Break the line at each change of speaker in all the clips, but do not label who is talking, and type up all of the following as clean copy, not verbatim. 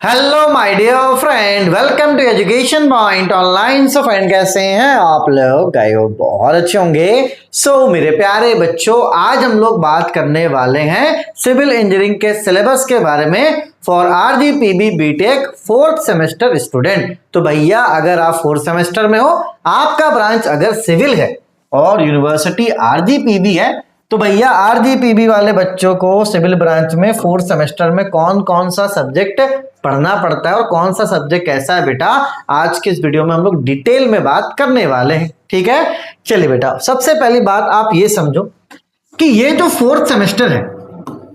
Hello my dear friend, welcome to education point online. So friend, कैसे हैं आप लोग? आई होप बहुत अच्छे होंगे। मेरे प्यारे बच्चों, आज हम लोग बात करने वाले हैं सिविल इंजीनियरिंग के सिलेबस के बारे में for RGPV BTech fourth semester student. तो भैया, अगर आप फोर्थ सेमेस्टर में हो, आपका ब्रांच अगर सिविल है और यूनिवर्सिटी आरजीपीबी है, तो भैया आरजीपीबी वाले बच्चों को सिविल ब्रांच में फोर्थ सेमेस्टर में कौन कौन सा सब्जेक्ट पढ़ना पड़ता है और कौन सा सब्जेक्ट कैसा है बेटा, आज के इस वीडियो में हम लोग डिटेल में बात करने वाले हैं। ठीक है, चलिए बेटा, सबसे पहली बात आप ये समझो कि ये जो फोर्थ सेमेस्टर है,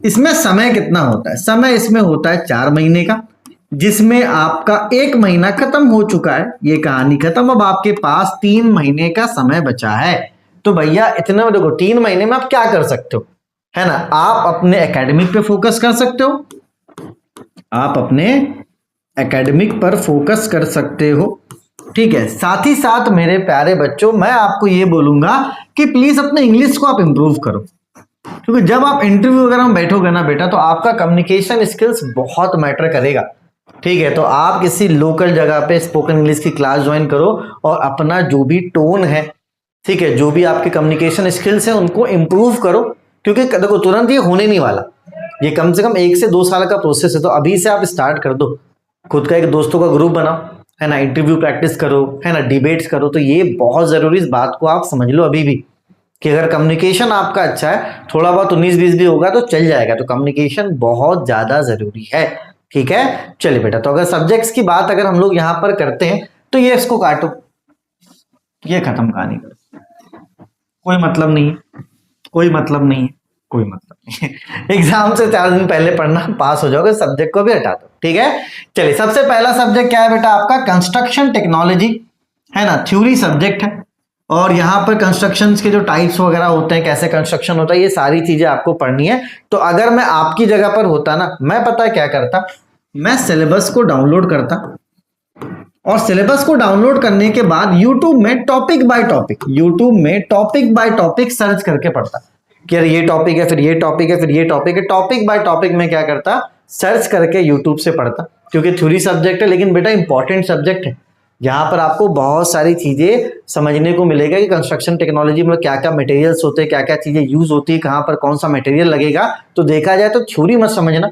इसमें समय कितना होता है। समय इसमें होता है 4 महीने का, जिसमें आपका 1 महीना खत्म हो चुका है, ये कहानी खत्म। अब आपके पास 3 महीने का समय बचा है। तो भैया इतने में देखो, 3 महीने में आप क्या कर सकते हो, है ना? आप अपने एकेडमिक पे फोकस कर सकते हो, आप अपने एकेडमिक पर फोकस कर सकते हो। ठीक है, साथ ही साथ मेरे प्यारे बच्चों, मैं आपको ये बोलूंगा कि प्लीज अपने इंग्लिश को आप इंप्रूव करो, क्योंकि जब आप इंटरव्यू वगैरह में बैठोगे ना बेटा, तो आपका कम्युनिकेशन स्किल्स बहुत मैटर करेगा। ठीक है, तो आप किसी लोकल जगह पे स्पोकन इंग्लिश की क्लास ज्वाइन करो और अपना जो भी टोन है, ठीक है, जो भी आपके कम्युनिकेशन स्किल्स है, उनको इंप्रूव करो। क्योंकि देखो, तुरंत ये होने नहीं वाला, ये कम से कम 1 से 2 साल का प्रोसेस है। तो अभी से आप स्टार्ट कर दो, खुद का एक दोस्तों का ग्रुप बनाओ, है ना, इंटरव्यू प्रैक्टिस करो, है ना, डिबेट्स करो। तो ये बहुत जरूरी, इस बात को आप समझ लो अभी भी, कि अगर कम्युनिकेशन आपका अच्छा है, थोड़ा बहुत 19-20 भी होगा तो चल जाएगा। तो कम्युनिकेशन बहुत ज्यादा जरूरी है। ठीक है, चलिए बेटा, तो अगर सब्जेक्ट्स की बात अगर हम लोग यहां पर करते हैं, तो ये इसको काटो, ये खत्म कहानी करो, कोई मतलब नहीं है, कोई मतलब नहीं है, कोई मतलब नहीं है। एग्जाम से 4 दिन पहले पढ़ना, पास हो जाओगे। सब्जेक्ट को भी हटा दो। ठीक है, चलिए, सबसे पहला सब्जेक्ट क्या है बेटा आपका? कंस्ट्रक्शन टेक्नोलॉजी, है ना, थ्योरी सब्जेक्ट है। और यहाँ पर कंस्ट्रक्शन के जो टाइप्स वगैरह होते हैं, कैसे कंस्ट्रक्शन होता है, ये सारी चीजें आपको पढ़नी है। तो अगर मैं आपकी जगह पर होता ना, मैं पता है क्या करता, मैं सिलेबस को डाउनलोड करता और सिलेबस को डाउनलोड करने के बाद YouTube में टॉपिक बाय टॉपिक सर्च करके पढ़ता कि यार ये टॉपिक है, फिर ये टॉपिक है, फिर ये टॉपिक है। टॉपिक बाय टॉपिक में क्या करता, सर्च करके YouTube से पढ़ता। क्योंकि थ्योरी सब्जेक्ट है, लेकिन बेटा इंपॉर्टेंट सब्जेक्ट है। यहाँ पर आपको बहुत सारी चीजें समझने को मिलेगा कि कंस्ट्रक्शन टेक्नोलॉजी में क्या क्या मटेरियल्स होते हैं, क्या क्या चीजें यूज होती है, कहाँ पर कौन सा मटेरियल लगेगा। तो देखा जाए तो थ्योरी मत समझना,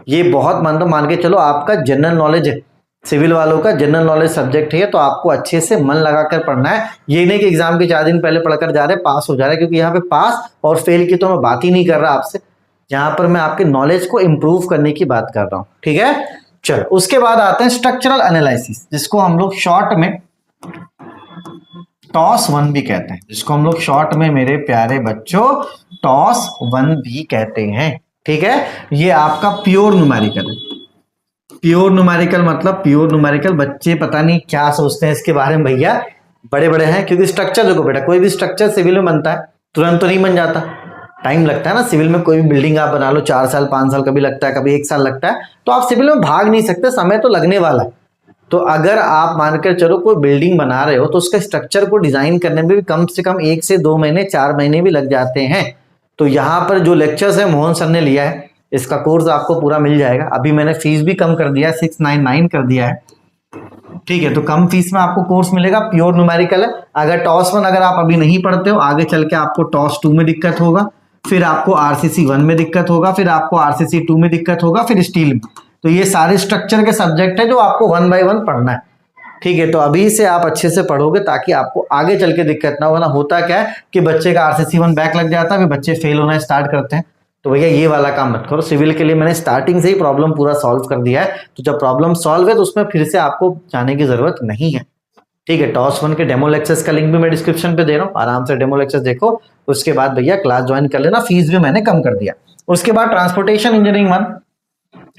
ये बहुत मान के चलो आपका जनरल नॉलेज है, सिविल वालों का जनरल नॉलेज सब्जेक्ट है। तो आपको अच्छे से मन लगाकर पढ़ना है। ये नहीं कि एग्जाम के 4 दिन पहले पढ़कर जा रहे पास हो जा रहे, क्योंकि यहाँ पे पास और फेल की तो मैं बात ही नहीं कर रहा आपसे। यहाँ पर मैं आपके नॉलेज को इंप्रूव करने की बात कर रहा हूँ। ठीक है, चलो, उसके बाद आते हैं स्ट्रक्चरल एनालिसिस, जिसको हम लोग शॉर्ट में टॉस 1 भी कहते हैं, जिसको हम लोग शॉर्ट में मेरे प्यारे बच्चों टॉस 1 भी कहते हैं। ठीक है, ये आपका प्योर न्यूमेरिकल है। प्योर न्यूमेरिकल मतलब, प्योर न्यूमेरिकल बच्चे पता नहीं क्या सोचते हैं इसके बारे में भैया, बड़े बड़े हैं। क्योंकि स्ट्रक्चर देखो बेटा, कोई भी स्ट्रक्चर सिविल में बनता है, तुरंत तो नहीं बन जाता, टाइम लगता है ना। सिविल में कोई भी बिल्डिंग आप बना लो, 4 साल 5 साल कभी लगता है, कभी 1 साल लगता है। तो आप सिविल में भाग नहीं सकते, समय तो लगने वाला है। तो अगर आप मानकर चलो कोई बिल्डिंग बना रहे हो, तो उसका स्ट्रक्चर को डिजाइन करने में भी कम से कम 1 से 2 महीने 4 महीने भी लग जाते हैं। तो यहाँ पर जो लेक्चर्स है मोहन सर ने लिया है, इसका कोर्स आपको पूरा मिल जाएगा। अभी मैंने फीस भी कम कर दिया है, 699 कर दिया है। ठीक है, तो कम फीस में आपको कोर्स मिलेगा, प्योर न्यूमेरिकल है। अगर टॉस 1 अगर आप अभी नहीं पढ़ते हो, आगे चल के आपको टॉस 2 में दिक्कत होगा, फिर आपको आरसीसी 1 में दिक्कत होगा, फिर आपको आरसीसी 2 में दिक्कत होगा, फिर स्टील में। तो ये सारे स्ट्रक्चर के सब्जेक्ट है जो आपको 1 बाय 1 पढ़ना है। ठीक है, तो अभी से आप अच्छे से पढ़ोगे ताकि आपको आगे चल के दिक्कत ना हो। ना होता क्या है कि बच्चे का आरसीसी 1 बैक लग जाता है, फिर बच्चे फेल होना स्टार्ट करते हैं। तो भैया ये वाला काम मत करो। सिविल के लिए मैंने स्टार्टिंग से ही प्रॉब्लम पूरा सॉल्व कर दिया है। तो जब प्रॉब्लम सॉल्व है तो उसमें फिर से आपको जाने की जरूरत नहीं है। ठीक है, टॉस 1 के डेमो लेक्चर्स का लिंक भी मैं डिस्क्रिप्शन पे दे रहा हूँ, आराम से डेमो लेक्चर्स देखो। उसके बाद भैया क्लास ज्वाइन कर लेना, फीस भी मैंने कम कर दिया। उसके बाद ट्रांसपोर्टेशन इंजीनियरिंग 1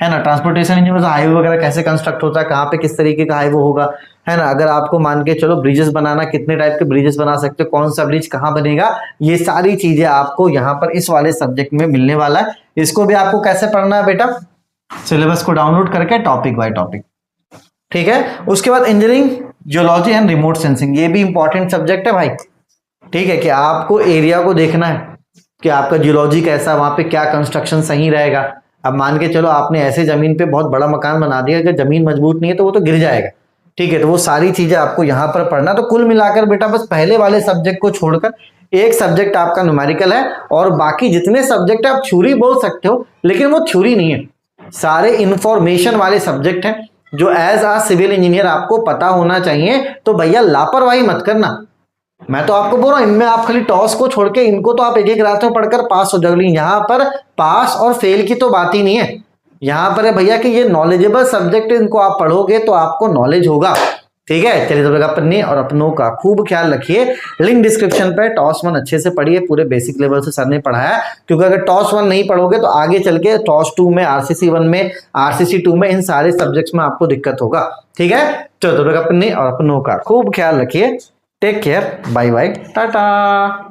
है ना, ट्रांसपोर्टेशन इंजीनियरिंग हाईवे वगैरह कैसे कंस्ट्रक्ट होता है, कहाँ पे किस तरीके का हाईवे होगा, है ना। अगर आपको मान के चलो ब्रिजेस बनाना, कितने टाइप के ब्रिजेस बना सकते हो, कौन सा ब्रिज कहाँ बनेगा, ये सारी चीजें आपको यहाँ पर इस वाले सब्जेक्ट में मिलने वाला है। इसको भी आपको कैसे पढ़ना है बेटा, सिलेबस को डाउनलोड करके टॉपिक बाय टॉपिक। ठीक है, उसके बाद engineering geology and remote sensing, ये भी इंपॉर्टेंट सब्जेक्ट है भाई। ठीक है, कि आपको एरिया को देखना है कि आपका जियोलॉजी कैसा, वहां पे क्या कंस्ट्रक्शन सही रहेगा, अब मान के चलो आपने ऐसे जमीन पे बहुत बड़ा मकान बना दिया, अगर जमीन मजबूत नहीं है तो वो तो गिर जाएगा, ठीक है। तो वो सारी चीजें आपको यहाँ पर पढ़ना। तो कुल मिलाकर बेटा बस पहले वाले सब्जेक्ट को छोड़कर एक सब्जेक्ट आपका न्यूमेरिकल है, और बाकी जितने सब्जेक्ट है आप थ्योरी बोल सकते हो, लेकिन वो थ्योरी नहीं है, सारे इंफॉर्मेशन वाले सब्जेक्ट हैं जो एज आ सिविल इंजीनियर आपको पता होना चाहिए। तो भैया लापरवाही मत करना, मैं तो आपको बोल रहा हूं इनमें आप खाली टॉस को छोड़ के इनको तो आप एक एक रात में पढ़कर पास हो जाओगे। यहाँ पर पास और फेल की तो बात ही नहीं है, यहाँ पर है भैया कि ये नॉलेजेबल सब्जेक्ट, इनको आप पढ़ोगे तो आपको नॉलेज होगा, ठीक है। चलिए तो अपने और अपनों का खूब ख्याल रखिए। लिंक डिस्क्रिप्शन पे टॉस 1 अच्छे से पढ़िए, पूरे बेसिक लेवल से सर ने पढ़ाया, क्योंकि अगर टॉस 1 नहीं पढ़ोगे तो आगे चल के टॉस 2 में, आरसीसी 1 में, आरसीसी 2 में, इन सारे सब्जेक्ट्स में आपको दिक्कत होगा, ठीक है। चलो तो अपने और अपनों का खूब ख्याल रखिए। Take care, bye bye, Tata.